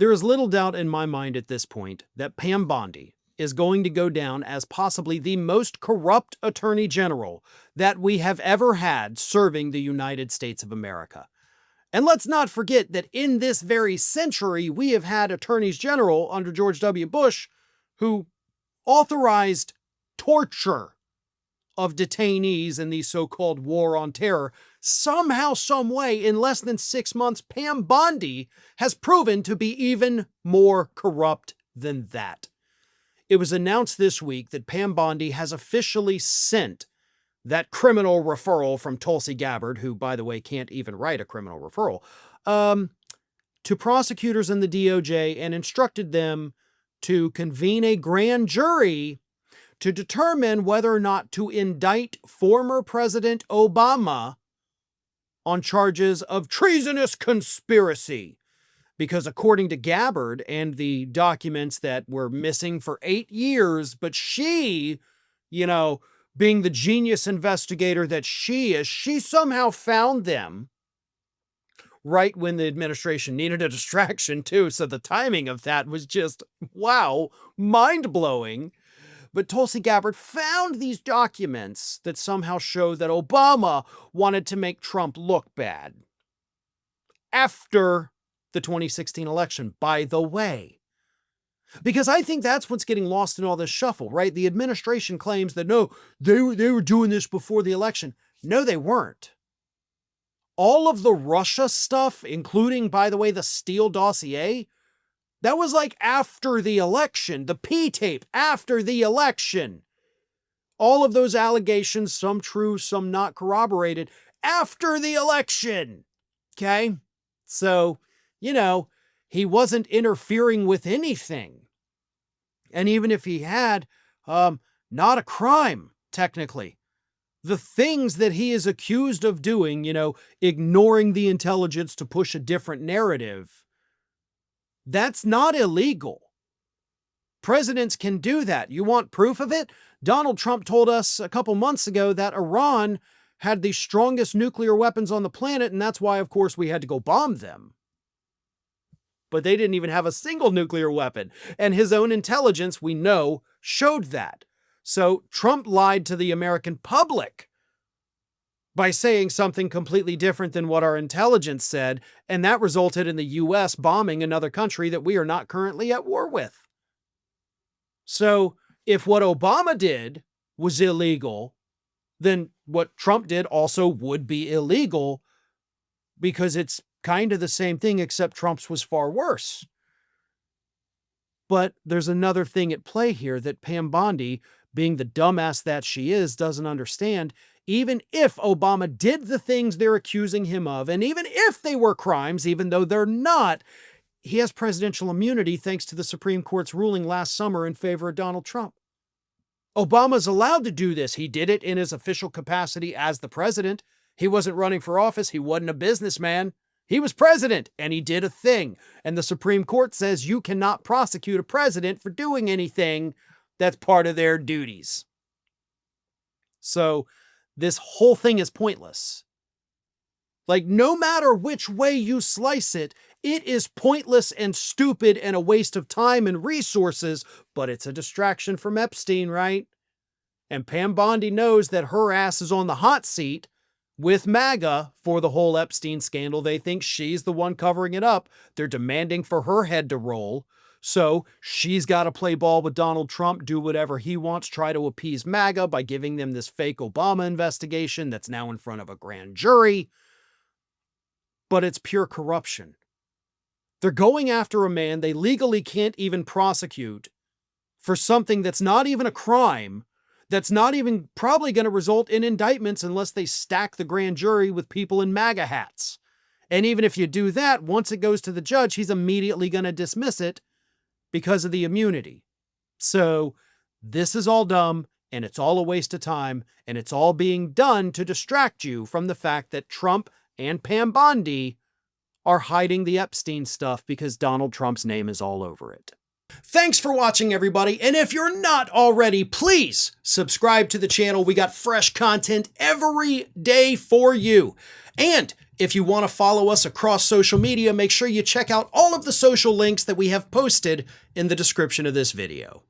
There is little doubt in my mind at this point that Pam Bondi is going to go down as possibly the most corrupt attorney general that we have ever had serving the United States of America. And let's not forget that in this very century, we have had attorneys general under George W. Bush who authorized torture of detainees in the so-called war on terror. Somehow, some way, in less than 6 months, Pam Bondi has proven to be even more corrupt than that. It was announced this week that Pam Bondi has officially sent that criminal referral from Tulsi Gabbard, who, by the way, can't even write a criminal referral, to prosecutors in the DOJ and instructed them to convene a grand jury to determine whether or not to indict former President Obama on charges of treasonous conspiracy. Because according to Gabbard and the documents that were missing for 8 years, but she, being the genius investigator that she is, she somehow found them right when the administration needed a distraction too. So the timing of that was just, wow, mind-blowing. But Tulsi Gabbard found these documents that somehow show that Obama wanted to make Trump look bad after the 2016 election, by the way. Because I think that's what's getting lost in all this shuffle, right? The administration claims that, no, they were doing this before the election. No, they weren't. All of the Russia stuff, including, by the way, the Steele dossier, that was like after the election, the P-tape after the election. All of those allegations, some true, some not corroborated, after the election. Okay? So, he wasn't interfering with anything. And even if he had, not a crime, technically. The things that he is accused of doing, ignoring the intelligence to push a different narrative, that's not illegal. Presidents can do that. You want proof of it? Donald Trump told us a couple months ago that Iran had the strongest nuclear weapons on the planet, and that's why, of course, we had to go bomb them. But they didn't even have a single nuclear weapon. And his own intelligence, we know, showed that. So Trump lied to the American public by saying something completely different than what our intelligence said, and that resulted in the U.S. bombing another country that we are not currently at war with. So if what Obama did was illegal, then what Trump did also would be illegal, because it's kind of the same thing, except Trump's was far worse. But there's another thing at play here that Pam Bondi, being the dumbass that she is, doesn't understand. Even if Obama did the things they're accusing him of, and even if they were crimes, even though they're not, he has presidential immunity thanks to the Supreme Court's ruling last summer in favor of Donald Trump. Obama's allowed to do this. He did it in his official capacity as the president. He wasn't running for office. He wasn't a businessman. He was president, and he did a thing. And the Supreme Court says you cannot prosecute a president for doing anything that's part of their duties. So this whole thing is pointless. Like, no matter which way you slice it, it is pointless and stupid and a waste of time and resources, but it's a distraction from Epstein, right? And Pam Bondi knows that her ass is on the hot seat with MAGA for the whole Epstein scandal. They think she's the one covering it up. They're demanding for her head to roll. So she's got to play ball with Donald Trump, do whatever he wants, try to appease MAGA by giving them this fake Obama investigation that's now in front of a grand jury. But it's pure corruption. They're going after a man they legally can't even prosecute for something that's not even a crime, that's not even probably going to result in indictments unless they stack the grand jury with people in MAGA hats. And even if you do that, once it goes to the judge, he's immediately going to dismiss it because of the immunity. So this is all dumb, and it's all a waste of time, and it's all being done to distract you from the fact that Trump and Pam Bondi are hiding the Epstein stuff because Donald Trump's name is all over it. Thanks for watching, everybody. And if you're not already, please subscribe to the channel. We got fresh content every day for you. And If you want to follow us across social media, make sure you check out all of the social links that we have posted in the description of this video.